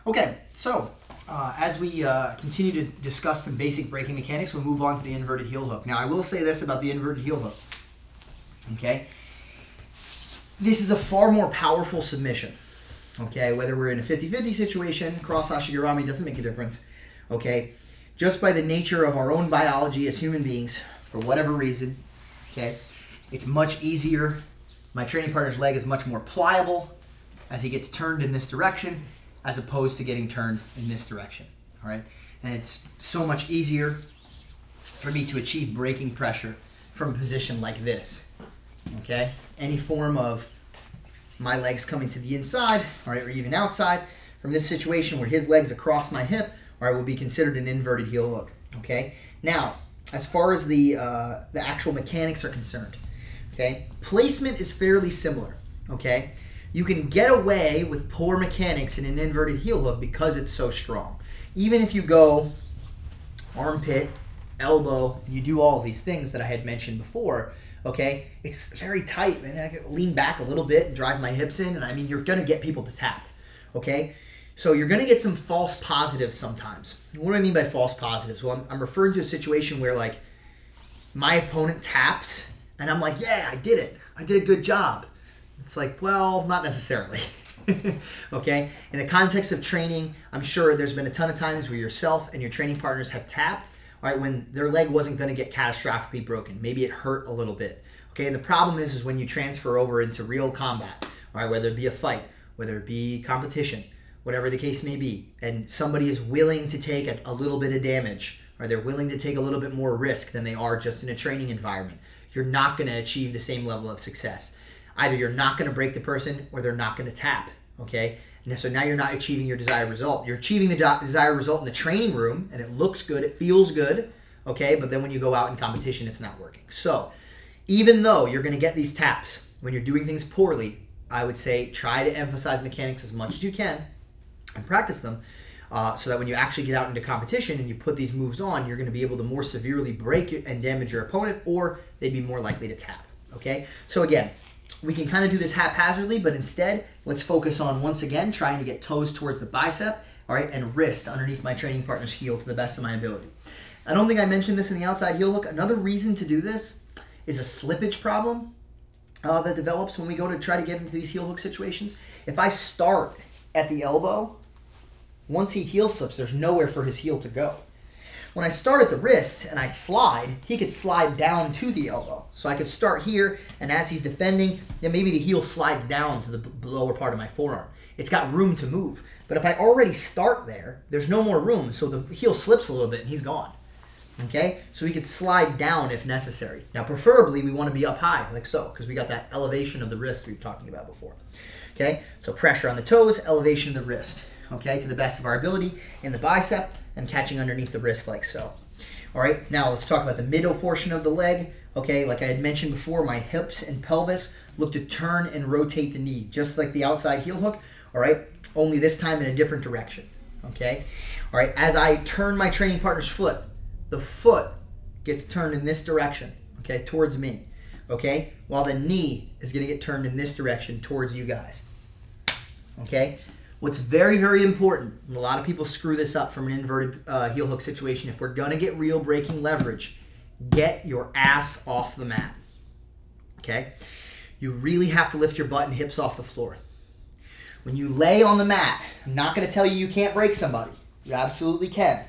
Okay, so as we continue to discuss some basic breaking mechanics, we'll move on to the inverted heel hook. Now, I will say this about the inverted heel hook. Okay, this is a far more powerful submission. Okay, whether we're in a 50-50 situation, cross ashigarami, doesn't make a difference. Okay, just by the nature of our own biology as human beings, for whatever reason, okay, it's much easier. My training partner's leg is much more pliable as he gets turned in this direction as opposed to getting turned in this direction, all right? And it's so much easier for me to achieve breaking pressure from a position like this, okay? Any form of my legs coming to the inside, all right, or even outside, from this situation where his leg's across my hip, all right, will be considered an inverted heel hook, okay? Now, as far as the actual mechanics are concerned, okay, placement is fairly similar, okay? You can get away with poor mechanics in an inverted heel hook because it's so strong. Even if you go armpit, elbow, and you do all of these things that I had mentioned before, okay, it's very tight, and I can lean back a little bit and drive my hips in, and I mean, you're gonna get people to tap, okay? So you're gonna get some false positives sometimes. What do I mean by false positives? Well, I'm referring to a situation where, like, my opponent taps, and I'm like, yeah, I did it. I did a good job. It's like, well, not necessarily. Okay? In the context of training, I'm sure there's been a ton of times where yourself and your training partners have tapped, all right, when their leg wasn't going to get catastrophically broken. Maybe it hurt a little bit. Okay? And the problem is when you transfer over into real combat, all right, whether it be a fight, whether it be competition, whatever the case may be, and somebody is willing to take a little bit of damage, or they're willing to take a little bit more risk than they are just in a training environment, you're not going to achieve the same level of success. Either you're not going to break the person or they're not going to tap, okay? And so now you're not achieving your desired result. You're achieving the desired result in the training room, and it looks good, it feels good, okay? But then when you go out in competition, it's not working. So even though you're going to get these taps when you're doing things poorly, I would say try to emphasize mechanics as much as you can and practice them so that when you actually get out into competition and you put these moves on, you're going to be able to more severely break and damage your opponent, or they'd be more likely to tap, okay? So again, we can kind of do this haphazardly, but instead, let's focus on, once again, trying to get toes towards the bicep, all right, and wrist underneath my training partner's heel to the best of my ability. I don't think I mentioned this in the outside heel hook. Another reason to do this is a slippage problem that develops when we go to try to get into these heel hook situations. If I start at the elbow, once he heel slips, there's nowhere for his heel to go. When I start at the wrist and I slide, he could slide down to the elbow. So I could start here, and as he's defending, then maybe the heel slides down to the lower part of my forearm. It's got room to move. But if I already start there, there's no more room, so the heel slips a little bit and he's gone. Okay? So he could slide down if necessary. Now, preferably, we want to be up high, like so, because we got that elevation of the wrist we were talking about before. Okay? So pressure on the toes, elevation of the wrist. Okay? To the best of our ability in the bicep, and catching underneath the wrist like so. All right, now let's talk about the middle portion of the leg. Okay, like I had mentioned before, my hips and pelvis look to turn and rotate the knee, just like the outside heel hook, all right, only this time in a different direction, okay? All right, as I turn my training partner's foot, the foot gets turned in this direction, okay, towards me, okay, while the knee is gonna get turned in this direction towards you guys, okay? What's very, very important, and a lot of people screw this up from an inverted heel hook situation, if we're gonna get real breaking leverage, get your ass off the mat, okay? You really have to lift your butt and hips off the floor. When you lay on the mat, I'm not gonna tell you you can't break somebody. You absolutely can,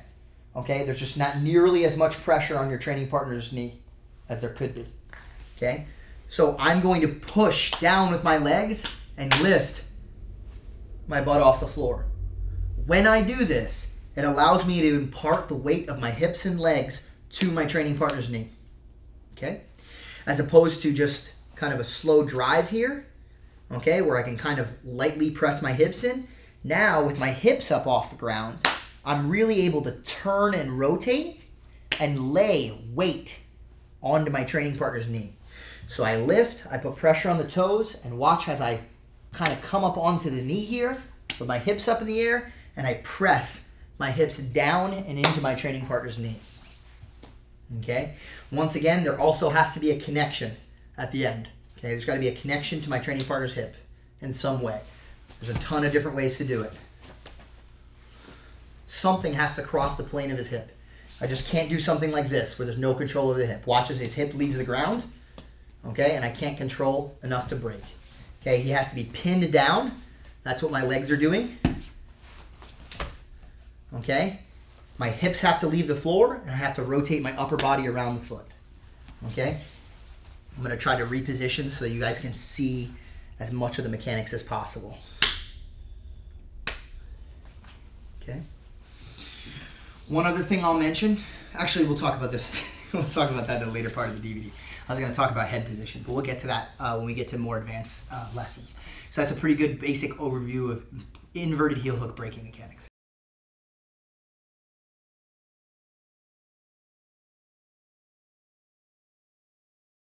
okay? There's just not nearly as much pressure on your training partner's knee as there could be, okay? So I'm going to push down with my legs and lift my butt off the floor. When I do this, it allows me to impart the weight of my hips and legs to my training partner's knee, okay? As opposed to just kind of a slow drive here, okay, where I can kind of lightly press my hips in. Now, with my hips up off the ground, I'm really able to turn and rotate and lay weight onto my training partner's knee. So I lift, I put pressure on the toes, and watch as I kind of come up onto the knee here with my hips up in the air, and I press my hips down and into my training partner's knee. Okay? Once again, there also has to be a connection at the end. Okay? There's got to be a connection to my training partner's hip in some way. There's a ton of different ways to do it. something has to cross the plane of his hip. I just can't do something like this where there's no control of the hip. Watch as his hip leaves the ground, okay, and I can't control enough to break. Okay, he has to be pinned down. That's what my legs are doing. Okay, my hips have to leave the floor, and I have to rotate my upper body around the foot. Okay, I'm going to try to reposition so that you guys can see as much of the mechanics as possible. Okay. One other thing I'll mention, actually we'll talk about this, we'll talk about that in a later part of the DVD. I was going to talk about head position, but we'll get to that when we get to more advanced lessons. So that's a pretty good basic overview of inverted heel hook breaking mechanics.